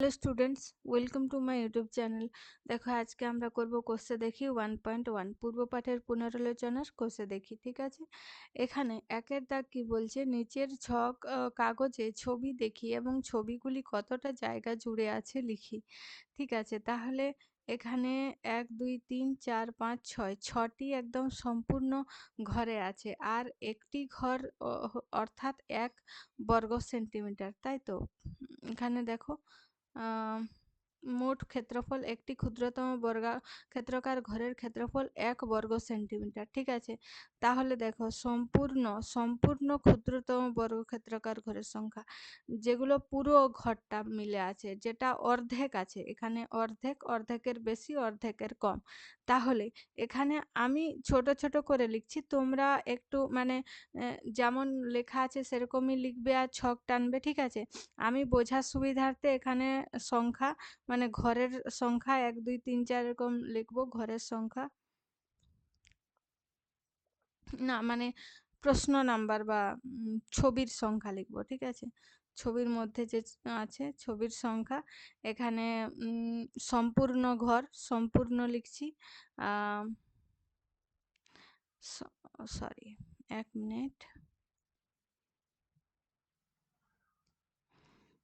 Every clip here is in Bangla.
Hello students, welcome to my YouTube channel. দেখো আজকে আমরা করব কোষে দেখি 1.1 পূর্ব পাঠের পুনরালোচনার কোষে দেখি। ঠিক আছে, এখানে একের দাগ কি বলছে, নিচের ছক কাগজে ছবি দেখি এবং ছবিগুলি কতটা জায়গা জুড়ে আছে লিখি। ঠিক আছে, তাহলে এখানে 1 2 3 4 5 6 ছটি একদম সম্পূর্ণ ঘরে আছে, আর একটি ঘর অর্থাৎ 1 বর্গ সেন্টিমিটার, তাই তো। এখানে দেখো মোট ক্ষেত্রফল একটি ক্ষুদ্রতম ক্ষেত্রকার ঘরের ক্ষেত্রফল 1 বর্গ সেন্টিমিটার। ঠিক আছে, তাহলে দেখো সম্পূর্ণ ক্ষুদ্রতম বর্গক্ষেত্রকার ঘরের সংখ্যা, যেগুলো পুরো ঘরটা মিলে আছে, যেটা অর্ধেক আছে, এখানে অর্ধেক, অর্ধেকের বেশি, অর্ধেকের কম। তাহলে এখানে আমি ছোট ছোট করে লিখছি, তোমরা একটু মানে যেমন লেখা আছে সেরকমই লিখবে আর ছক টানবে। ঠিক আছে, আমি বোঝার সুবিধার্থে এখানে সংখ্যা মানে ঘরের সংখ্যা 1 2 3 4 এরকম লিখবো, ঘরের সংখ্যা না, মানে প্রশ্ন নাম্বার বা ছবির সংখ্যা লিখবো। ঠিক আছে, ছবির মধ্যে যে আছে ছবির সংখ্যা, এখানে সম্পূর্ণ ঘর সম্পূর্ণ লিখছি। সরি, 1 মিনিট,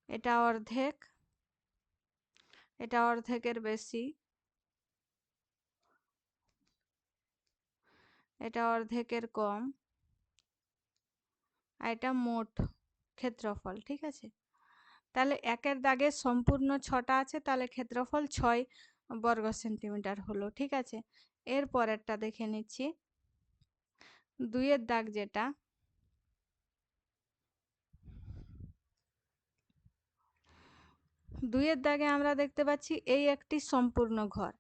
এটা অর্ধেক, এটা অর্ধেকের বেশি, এটা অর্ধেকের কম, আর এটা মোট ক্ষেত্রফল। ঠিক আছে, তাহলে একের দাগে সম্পূর্ণ 6টা আছে, তাহলে ক্ষেত্রফল 6 বর্গ সেন্টিমিটার হলো। ঠিক আছে, এর পরেরটা দেখে নিচ্ছি, 2 এর দাগ, যেটা 2 এর দাগে আমরা দেখতে পাচ্ছি এই একটি সম্পূর্ণ ঘর।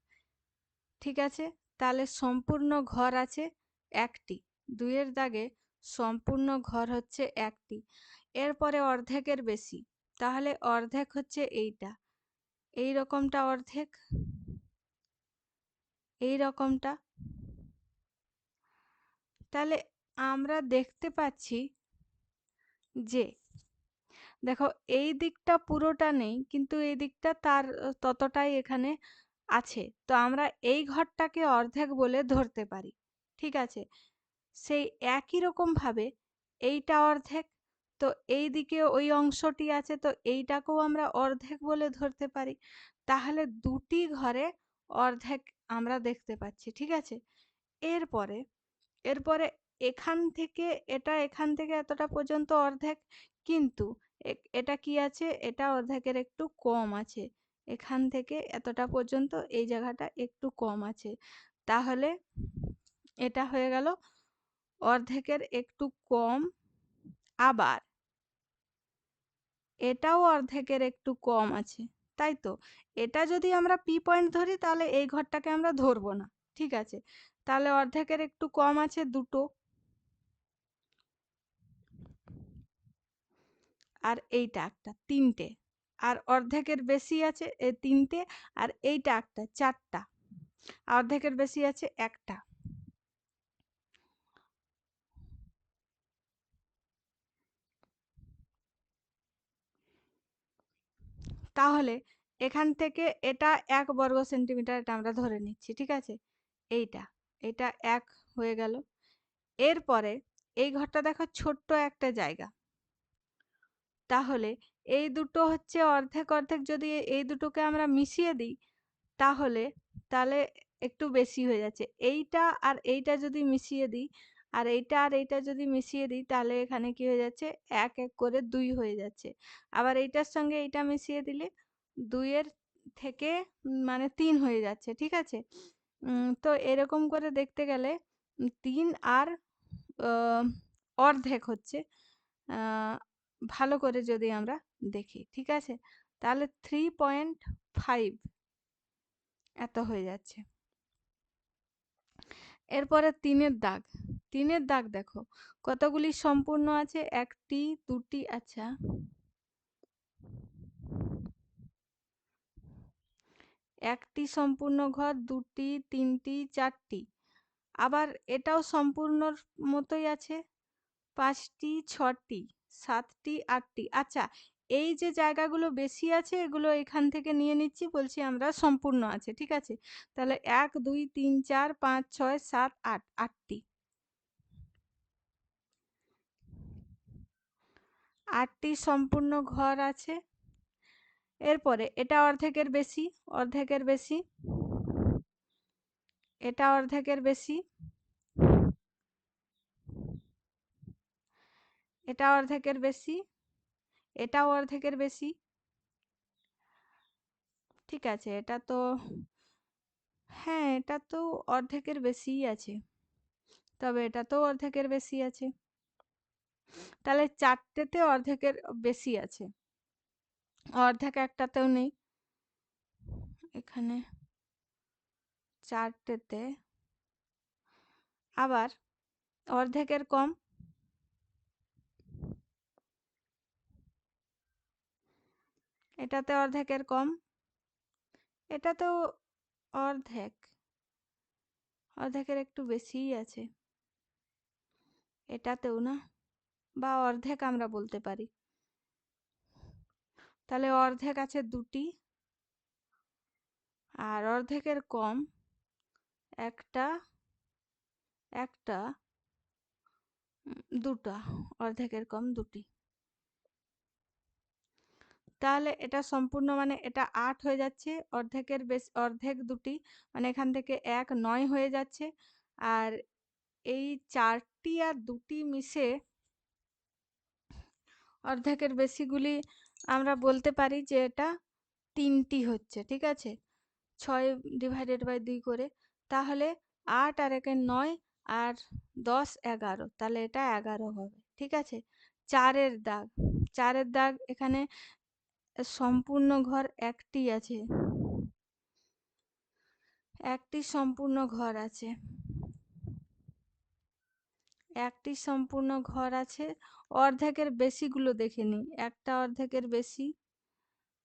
ঠিক আছে, তাহলে সম্পূর্ণ ঘর আছে একটি, 2 এর দাগে সম্পূর্ণ ঘর হচ্ছে একটি, এরপরে অর্ধেকের বেশি, তাহলে অর্ধেক হচ্ছে এইটা, এই রকমটা অর্ধেক, এই রকমটা। তাহলে আমরা দেখতে পাচ্ছি যে দেখো এই দিকটা পুরোটা নেই, কিন্তু এই দিকটা তার ততটাই এখানে আছে, তো আমরা এই ঘরটাকে অর্ধেক বলে ধরতে পারি। ঠিক আছে, সেই একই রকম ভাবে এইটা অর্ধেক, তো এই দিকে ওই অংশটি আছে, তো এইটাকেও আমরা অর্ধেক বলে ধরতে পারি। তাহলে দুটি ঘরে অর্ধেক আমরা দেখতে পাচ্ছি। ঠিক আছে, এরপরে এরপরে এখান থেকে এখান থেকে এতটা পর্যন্ত অর্ধেক, কিন্তু এটা কি আছে, এটা অর্ধেকের একটু কম আছে, এখান থেকে এতটা পর্যন্ত এই জায়গাটা একটু কম আছে, তাহলে এটা হয়ে গেল অর্ধেকের একটু কম। আবার এটাও অর্ধেকের একটু কম আছে, তাই তো। এটা যদি আমরা পি পয়েন্ট ধরি, তাহলে এই ঘরটাকে আমরা ধরবো না। ঠিক আছে, তাহলে অর্ধেকের একটু কম আছে দুটো, আর এইটা একটা, তিনটে, আর অর্ধেকের বেশি আছে তিনটে, আর এইটা একটা, চারটা, অর্ধেকের বেশি আছে একটা। তাহলে এখান থেকে এটা 1 বর্গ সেন্টিমিটার, এটা আমরা ধরে নিচ্ছি। ঠিক আছে, এইটা এটা 1 হয়ে গেল। এরপরে এই ঘরটা দেখো ছোট্ট একটা জায়গা, তাহলে এই দুটো হচ্ছে অর্ধেক অর্ধেক, যদি এই দুটোকে আমরা মিশিয়ে দিই, তাহলে তাহলে একটু বেশি হয়ে যাচ্ছে। এইটা আর এইটা যদি মিশিয়ে দিই, আর এইটা আর এইটা যদি মিশিয়ে দিই, তাহলে এখানে কি হয়ে যাচ্ছে, 1 1 করে 2 হয়ে যাচ্ছে। আবার এইটার সঙ্গে এইটা মিশিয়ে দিলে 2 এর থেকে মানে 3 হয়ে যাচ্ছে। ঠিক আছে, তো এরকম করে দেখতে গেলে 3 আর অর্ধেক হচ্ছে, ভালো করে যদি আমরা দেখি। ঠিক আছে, তাহলে 3.5 এত হয়ে যাচ্ছে। এরপরে 3 এর দাগ, 3 এর দাগ দেখো কতগুলি সম্পূর্ণ আছে, একটি, দুটি, আচ্ছা একটি সম্পূর্ণ ঘর, দুটি, তিনটি, চারটি, আবার এটাও সম্পূর্ণর মতোই আছে, 5টি, 6টি, 7টি, 8টি। আচ্ছা, এই যে জায়গাগুলো বেশি আছে এগুলো এখান থেকে নিয়ে নিচ্ছি, বলছি আমরা সম্পূর্ণ আছে, ঠিক আছে? তাহলে ১ ২ ৩ ৪ ৫ ৬ ৭ ৮, ৮টি। ৮টি সম্পূর্ণ ঘর আছে। এরপরে এটা অর্ধেকের বেশি, অর্ধেকের বেশি, এটা অর্ধেকের বেশি, এটা অর্ধেকের বেশি, এটাও অর্ধেকের বেশি, ঠিক আছে? এটা তো, হ্যাঁ, এটা তো অর্ধেকের বেশিই আছে, তবে এটাতেও অর্ধেকের বেশি আছে। তাহলে ৪টেতে অর্ধেকের বেশি আছে, অর্ধেক একটাতেও নেই। এখানে ৪টেতে আবার অর্ধেকের কম, এটাতে অর্ধেকের কম, এটাতেও অর্ধেক, অর্ধেকের একটু বেশিই আছে, এটাতেও না, বা অর্ধেক আমরা বলতে পারি। তাহলে অর্ধেক আছে ২টি, আর অর্ধেকের কম একটা, একটা, ২টা, অর্ধেকের কম ২টি। তাহলে এটা সম্পূর্ণ মানে এটা ৮ হয়ে যাচ্ছে, অর্ধেকের বেশি, অর্ধেক ২টি, মানে এখান থেকে ১ ৯ হয়ে যাচ্ছে। আর এই ৪টি আর ২টি মিশে অর্ধেকের বেশিগুলি আমরা বলতে পারি যে এটা ৩টি হচ্ছে, ঠিক আছে? ৬ ডিভাইডেড বাই ২ করে, তাহলে ৮ আর ১ এ ৯ আর ১০ ১১, তাহলে এটা ১১ হবে, ঠিক আছে? ৪ এর দাগ, ৪ এর দাগ এখানে সম্পূর্ণ ঘর একটি আছে, একটি সম্পূর্ণ ঘর আছে, একটি সম্পূর্ণ ঘর আছে। অর্ধেকের বেশিগুলো দেখে নিই, একটা অর্ধেকের বেশি,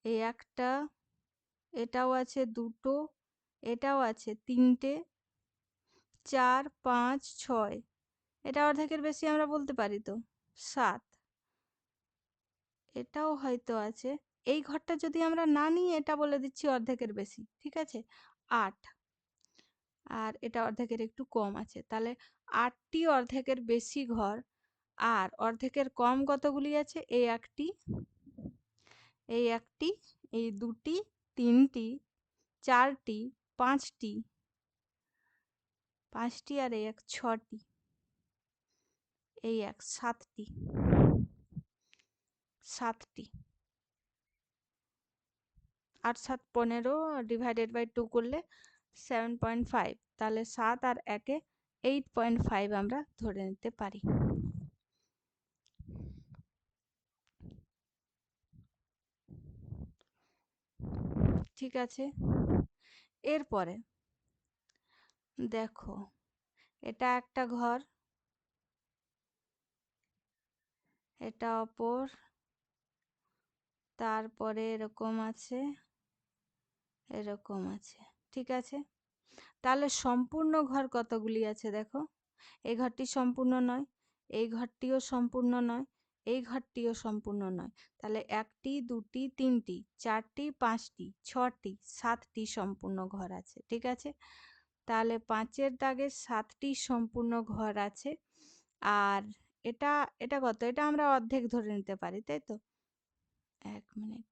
এই একটা, এটাও আছে ২টো, এটাও আছে ৩টে, ৪ ৫ ৬, এটা অর্ধেকের বেশি আমরা বলতে পারি তো, ৭, এটাও হয়তো আছে। এই ঘরটা যদি আমরা না নিই, এটা বলে দিচ্ছি অর্ধেকের বেশি, ঠিক আছে? ৮, আর এটা অর্ধেকের একটু কম আছে, তাহলে ৮টি অর্ধেকের বেশি ঘর। আর অর্ধেকের কম কতগুলি আছে? এই একটি, এই একটি, এই ২টি, ৩টি, ৪টি, ৫টি, ৫টি, আর এই এক ৬টি, এই এক ৭টি, ৭টি, ৮ ৭ ১৫ ডিভাইডেড বাই 2 করলে 7.5, তাহলে ৭ আর ১ এ 8.5 আমরা ধরে নিতে পারি। ঠিক আছে, এরপরে দেখো, এটা একটা ঘর, এটা অপর, তারপরে এরকম আছে, এরকম আছে, ঠিক আছে? তাহলে সম্পূর্ণ ঘর কতগুলি আছে দেখো, এই ঘরটি সম্পূর্ণ নয়, এই ঘরটিও সম্পূর্ণ নয়, এই ঘরটিও সম্পূর্ণ নয়, তাহলে ১টি ২টি ৩টি ৪টি ৫টি ৬টি ৭টি সম্পূর্ণ ঘর আছে, ঠিক আছে? তাহলে ৫-এর দাগে ৭টি সম্পূর্ণ ঘর আছে। আর এটা, এটা কত? এটা আমরা অর্ধেক ধরে নিতে পারি, তাই তো? ১ মিনিট,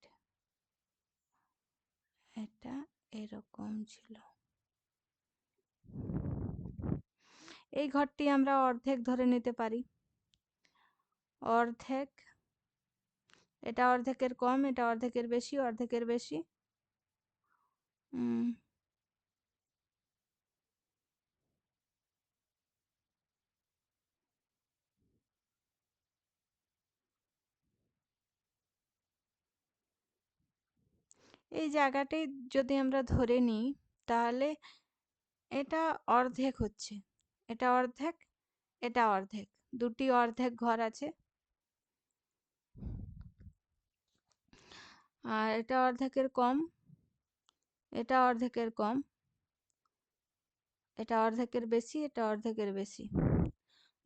এটা এরকম ছিল, এই ঘরটি আমরা অর্ধেক ধরে নিতে পারি, অর্ধেক, এটা অর্ধেকের কম, এটা অর্ধেকের বেশি, অর্ধেকের বেশি, এই জায়গাটাই যদি আমরা ধরে নিই, তাহলে এটা অর্ধেক হচ্ছে, এটা অর্ধেক, এটা অর্ধেক, ২টি অর্ধেক ঘর আছে। আর এটা অর্ধেকের কম, এটা অর্ধেকের কম, এটা অর্ধেকের বেশি, এটা অর্ধেকের বেশি,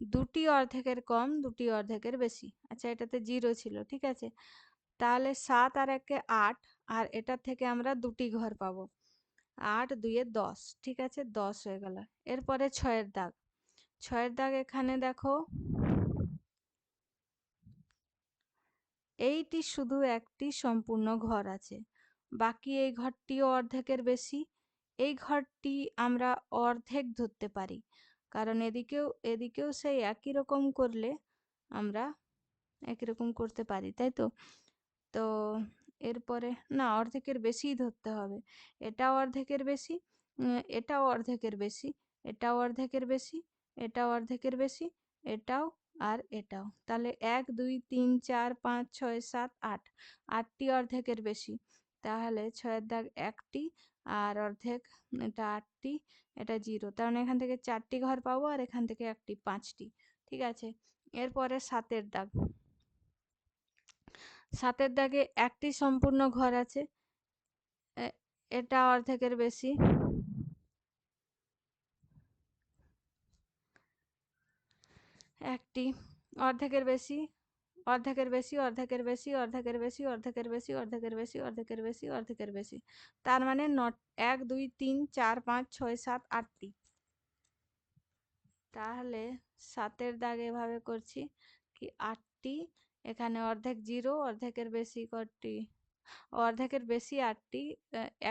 ২টি অর্ধেকের কম, ২টি অর্ধেকের বেশি। আচ্ছা, এটাতে 0 ছিল, ঠিক আছে? তাহলে 7 আর 1 8, আর এটার থেকে আমরা দুটি ঘর পাবো। 8 2 10, ঠিক আছে, 10 হয়ে গেল। এরপরে 6 এর দাগ। 6 এর দাগ এখানে দেখো, এইটি শুধু একটি সম্পূর্ণ ঘর আছে, বাকি এই ঘরটিও অর্ধেকের বেশি। এই ঘরটি আমরা অর্ধেক ধরতে পারি, কারণ এদিকেও সেই একই রকম করলে আমরা একই রকম করতে পারি, তাই তো। তো এরপরে না, অর্ধেকের বেশিই ধরতে হবে। এটাও অর্ধেকের বেশি, এটাও অর্ধেকের বেশি, এটাও অর্ধেকের বেশি, এটাও অর্ধেকের বেশি, এটাও আর এটাও। তাহলে 1 2 3 4 5 6 7 8, 8টি অর্ধেকের বেশি। তাহলে 6 এর দাগ 1টি আর অর্ধেক, এটা 8টি, এটা 0। তার মানে এখান থেকে 4টি ঘর পাবো আর এখান থেকে 1টি, 5টি। ঠিক আছে। এরপরে 7 এর দাগ। 7 এর দাগে একটি সম্পূর্ণ ঘর আছে, এটা অর্ধেকের বেশি, একটি অর্ধেকের বেশি, অর্ধেকের বেশি, অর্ধেকের বেশি, অর্ধেকের বেশি, অর্ধেকের বেশি, অর্ধেকের বেশি, অর্ধেকের বেশি, অর্ধেকের বেশি। তার মানে 1 2 3 4 5 6 7 8টি। তাহলে 7 এর দাগে এভাবে করছি কি 8টি, এখানে অর্ধেক 0, অর্ধেকের বেশি কটি, অর্ধেকের বেশি 8টি,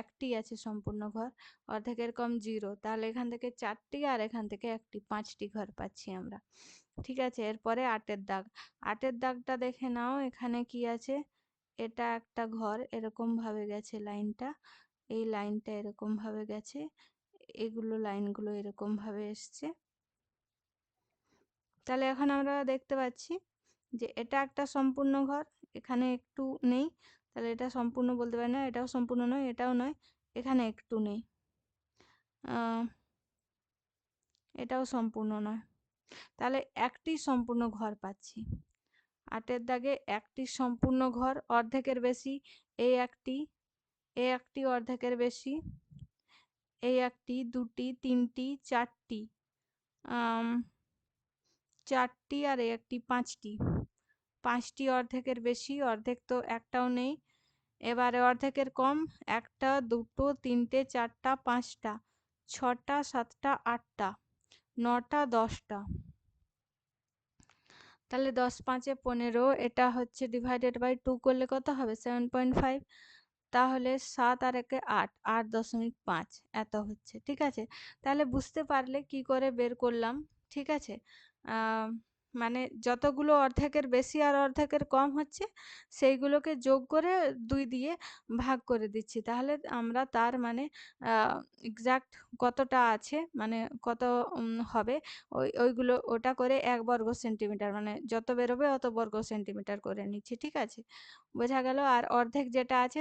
একটি আছে সম্পূর্ণ ঘর, অর্ধেকের কম 0। তাহলে এখান থেকে 4টি আর এখান থেকে 1টি, 5টি ঘর পাচ্ছি আমরা। ঠিক আছে। এরপরে 8 এর দাগ। 8 এর দাগটা দেখে নাও, এখানে কি আছে, এটা একটা ঘর, এরকম ভাবে গেছে লাইনটা, এই লাইনটা এরকম ভাবে গেছে, এগুলো লাইনগুলো এরকম ভাবে এসছে। তাহলে এখন আমরা দেখতে পাচ্ছি যে এটা একটা সম্পূর্ণ ঘর, এখানে একটু নেই, তাহলে এটা সম্পূর্ণ বলতে পারি না, এটাও সম্পূর্ণ নয়, এটাও নয়, এখানে একটু নেই, এটাও সম্পূর্ণ নয়। তাহলে একটি সম্পূর্ণ ঘর পাচ্ছি। 8 এর দাগে একটি সম্পূর্ণ ঘর, অর্ধেকের বেশি, এই একটি, এই একটি অর্ধেকের বেশি, এই একটি, দুটি, তিনটি, চারটি, 4টি আর এই একটি, 5টি, 5টি অর্ধেকের বেশি, অর্ধেক তো একটাও নেই। এবারে অর্ধেকের কম, একটা, দুটো, তিনটে, চারটা, 5টা, 6টা, 7টা, 8টা, 9টা, 10টা। তাহলে 10 5 15, এটা হচ্ছে ডিভাইডেড বাই 2 করলে কত হবে, 7.5। তাহলে 7 আর 1 8, 8.5 এত হচ্ছে। ঠিক আছে। তাহলে বুঝতে পারলে কি করে বের করলাম। ঠিক আছে। মানে যতগুলো অর্ধেকের বেশি আর অর্ধেকের কম হচ্ছে, সেইগুলোকে যোগ করে 2 দিয়ে ভাগ করে দিচ্ছি। তাহলে আমরা তার মানে এক্সাক্ট কতটা আছে, মানে কত হবে, ওইগুলো ওটা করে 1 বর্গ সেন্টিমিটার, মানে যত বেরোবে অত বর্গ সেন্টিমিটার করে নিচ্ছি। ঠিক আছে, বোঝা গেল। আর অর্ধেক যেটা আছে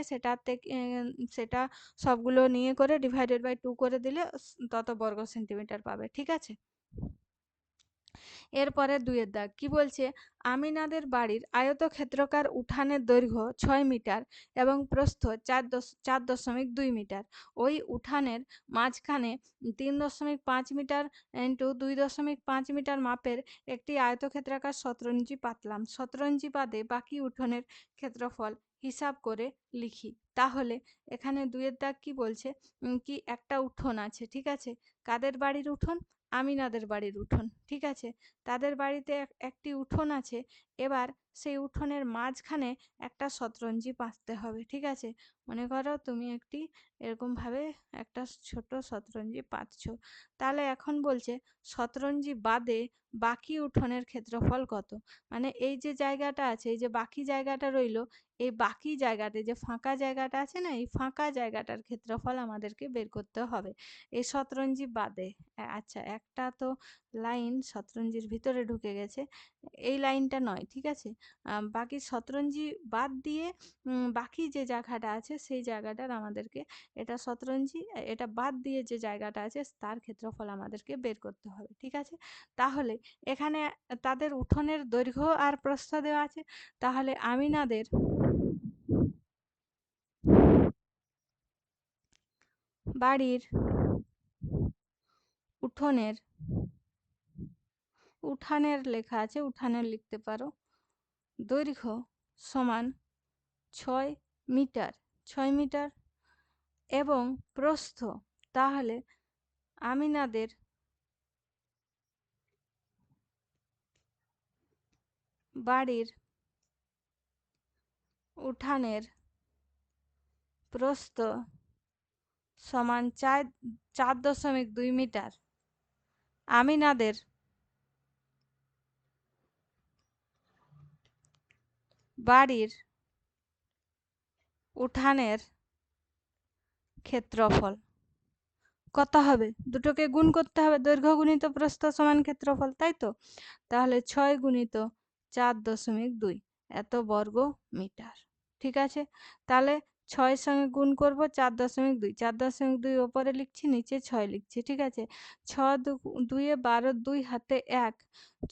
সেটা সবগুলো নিয়ে করে ডিভাইডেড বাই 2 করে দিলে তত বর্গ সেন্টিমিটার পাবে। ঠিক আছে। এরপরে 2 এর দাগ কি বলছে, আমিনাদের বাড়ির আয়তক্ষেত্রাকার উঠানের দৈর্ঘ্য 6 মিটার এবং প্রস্থ 4.2 মিটার। ওই উঠানের মাঝখানে 3.5 মিটার ইন্টু 2.5 মিটার মাপের একটি আয়তক্ষেত্রাকার শতরঞ্জি পাতলাম। শতরঞ্জি বাদে বাকি উঠোনের ক্ষেত্রফল হিসাব করে লিখি। তাহলে এখানে 2 এর দাগ কি বলছে, কি একটা উঠোন আছে। ঠিক আছে। কাদের বাড়ির উঠোন, আমিনাদের বাড়ির উঠোন। ঠিক আছে। তাদের বাড়িতে একটি উঠোন আছে। এবার সেই উঠোনের মাঝখানে একটা শতরঞ্জি পাততে হবে। ঠিক আছে। মনে করো তুমি একটি এরকম ভাবে একটা ছোট শতরঞ্জি পাতছো। তাহলে এখন বলছে শতরঞ্জি বাদে বাকি উঠোনের ক্ষেত্রফল কত। মানে এই যে জায়গাটা আছে, এই যে বাকি জায়গাটা রইলো, এই বাকি জায়গাটা, যে ফাঁকা জায়গাটা আছে না, এই ফাঁকা জায়গাটার ক্ষেত্রফল আমাদেরকে বের করতে হবে এই শতরঞ্জি বাদে। আচ্ছা, একটা তো লাইন শতরঞ্জির ভিতরে ঢুকে গেছে, এই লাইনটা নয়। ঠিক আছে। বাকি শতরঞ্জি বাদ দিয়ে বাকি যে জায়গাটা আছে সেই জায়গাটার আমাদেরকে, এটা শতরঞ্জি, এটা বাদ দিয়ে যে জায়গাটা আছে তার ক্ষেত্রফল আমাদেরকে বের করতে হবে। ঠিক আছে। তাহলে এখানে তাদের উঠোনের দৈর্ঘ্য আর প্রস্থ দেওয়া আছে। তাহলে আমিনাদের বাড়ির উঠোনের, উঠানের লেখা আছে, উঠানের লিখতে পারো, দৈর্ঘ্য সমান 6 মিটার, 6 মিটার এবং প্রস্থ, তাহলে আমিনাদের বাড়ির উঠানের প্রস্থ সমান 4.2 মিটার। আমিনাদের বাড়ির উঠানের ক্ষেত্রফল কত হবে? দুটোকে গুণ করতে হবে, দৈর্ঘ্য গুণিত প্রস্থ সমান ক্ষেত্রফল, তাই তো? তাহলে 6 গুণিত 4.2 এত বর্গ মিটার। ঠিক আছে, তাহলে 6 সঙ্গে গুণ করব 4.2, 4.2 ওপরে লিখছি, নিচে 6 লিখছি। ঠিক আছে, 6 2 12, 2 হাতে 1,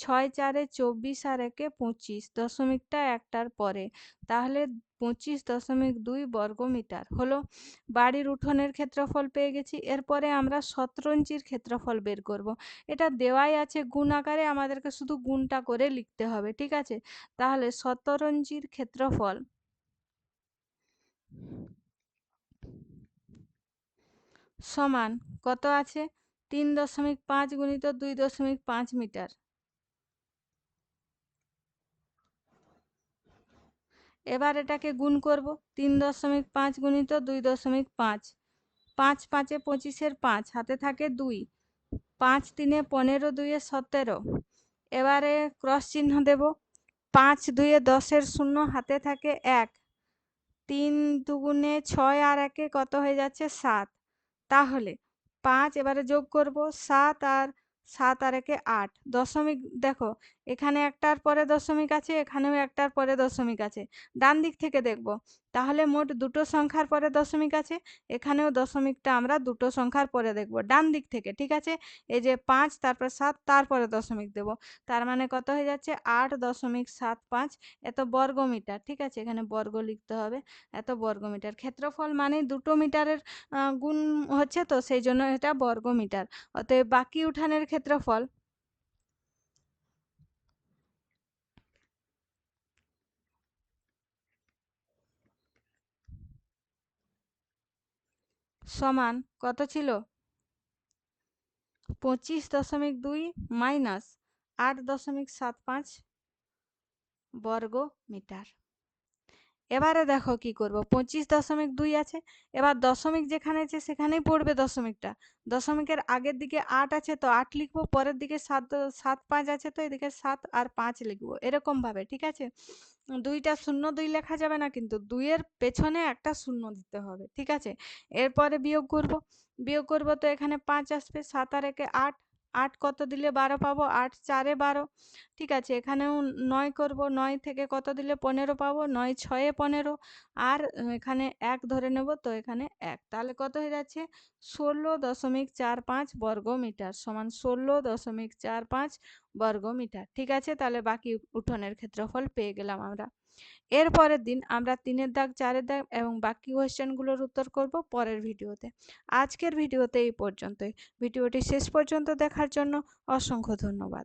6 4 24 আর 1 25, দশমিকটা একটার পরে, তাহলে 25.2 বর্গ মিটার হলো। বাড়ির উঠোনের ক্ষেত্রফল পেয়ে গেছি। এরপরে আমরা শতরঞ্চির ক্ষেত্রফল বের করব। এটা দেওয়াই আছে গুণ আকারে, আমাদেরকে শুধু গুণটা করে লিখতে হবে। ঠিক আছে, তাহলে শতরঞ্চির ক্ষেত্রফল সমান কত আছে? 3.5 গুণিত 2.5 মিটার। এবার এটাকে গুণ করব, 3.5 গুণিত 2.5, 5 5 25-এর 5, হাতে থাকে 2, 5 3 15, 2 17। এবারে ক্রস চিহ্ন দেব, 5 2 10-এর 0, হাতে থাকে 1, 3 দুগুণে 6 আর 1 কত হয়ে যাচ্ছে? 7। তাহলে 5 এবারে যোগ করব, 7 আর 1 8। দশমিক দেখো, এখানে একটার পরে দশমিক আছে, এখানেও একটার পরে দশমিক আছে। ডান দিক থেকে দেখব, তাহলে মোট দুটো সংখ্যার পরে দশমিক আছে, এখানেও দশমিকটা আমরা দুটো সংখ্যার পরে দেখব ডান দিক থেকে। ঠিক আছে, এই যে 5 তারপর 7 তারপরে দশমিক দেব, তার মানে কত হয়ে যাচ্ছে? 8.75 এত বর্গ মিটার। ঠিক আছে, এখানে বর্গ লিখতে হবে, এত বর্গ মিটার। ক্ষেত্রফল মানে দুটো মিটারের গুণ হচ্ছে, তো সেই জন্য এটা বর্গ মিটার। অতএব বাকি উঠানের ক্ষেত্রফল সমান কত ছিল? 25.2 মাইনাস 8.75 বর্গ মিটার। এবারে দেখো কি করব, 25.2 আছে, এবার দশমিক যেখানে আছে সেখানেই পড়বে দশমিকটা। দশমিকের আগের দিকে 8 আছে, তো 8 লিখবো, পরের দিকে 7 5 আছে, তো এদিকে 7 আর 5 লিখবো, এরকম ভাবে। ঠিক আছে, 2টা 0 2 লেখা যাবে না, কিন্তু 2 এর পেছনে একটা 0 দিতে হবে। ঠিক আছে, এরপরে বিয়োগ করব, তো এখানে 5 আসবে, 7 আর 1 8, 8 কত দিলে 12 পাবো? 8 4 12। ঠিক আছে, এখানেও 9 করব, 9 থেকে কত দিলে 15 পাবো? 9 6 15, আর এখানে 1 ধরে নেব, তো এখানে 1, তাহলে কত হয়ে যাচ্ছে? 16.45 বর্গ মিটার সমান 16.45 বর্গ মিটার। ঠিক আছে, তাহলে বাকি উঠোনের ক্ষেত্রফল পেয়ে গেলাম আমরা। এর পরের দিন আমরা 3-এর দাগ, 4-এর দাগ এবং বাকি কোয়েশ্চেনগুলোর উত্তর করব পরের ভিডিওতে। আজকের ভিডিওতে এই পর্যন্তই। ভিডিওটি শেষ পর্যন্ত দেখার জন্য অসংখ্য ধন্যবাদ।